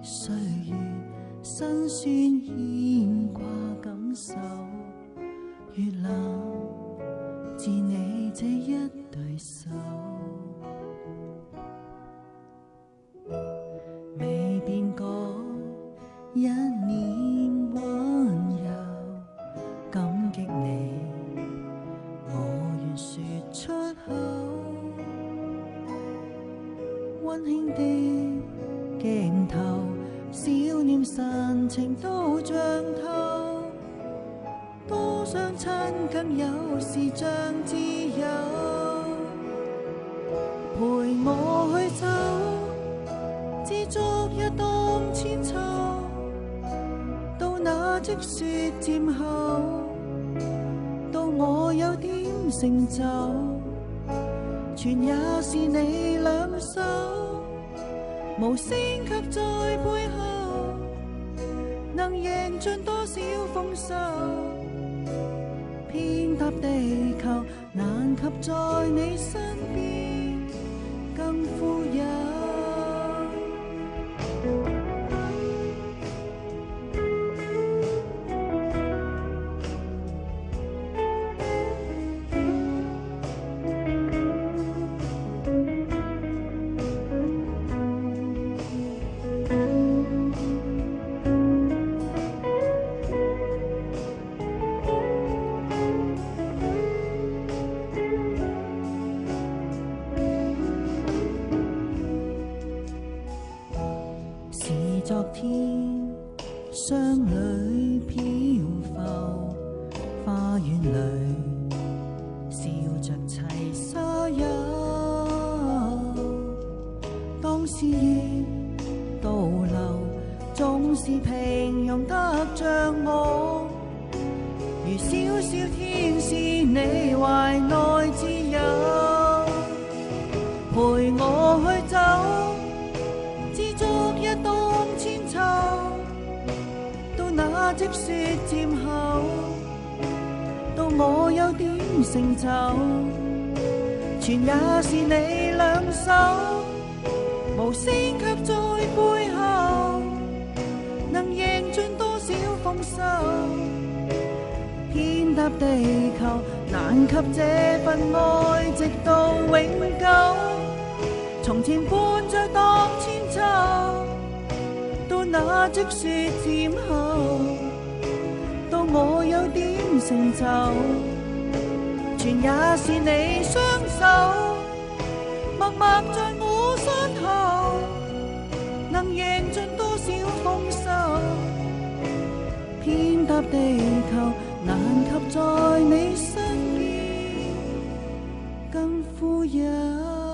歲月，辛酸牽掛感受，越冷自你這一對手，未變過一念溫柔，感激你，我願說出口，溫馨的鏡頭，少年神情都像透，多想親近有時像自由，陪我去走，知昨日當千秋，到那積雪漸後，到我有點成就，全也是你兩手，無聲卻在背後，能贏盡多少豐收，遍踏地球，難及在你身邊更富有。昨天雙淚漂浮，花園裏笑着齊沙丘，當思憶倒流，總是平庸得像我，如小小天使你懷內自由，陪我去走，知昨日當千秋，到那積雪漸後，到我有點成就，全也是你兩手，無聲卻在背後，能贏盡多少豐收，遍踏地球，難及這份愛直到永久，從前伴着當千秋，到那積雪漸後，到我有點成就，全也是你雙手，默默在我身後，能贏盡多少豐收，遍踏地球，難及在你身邊更富有。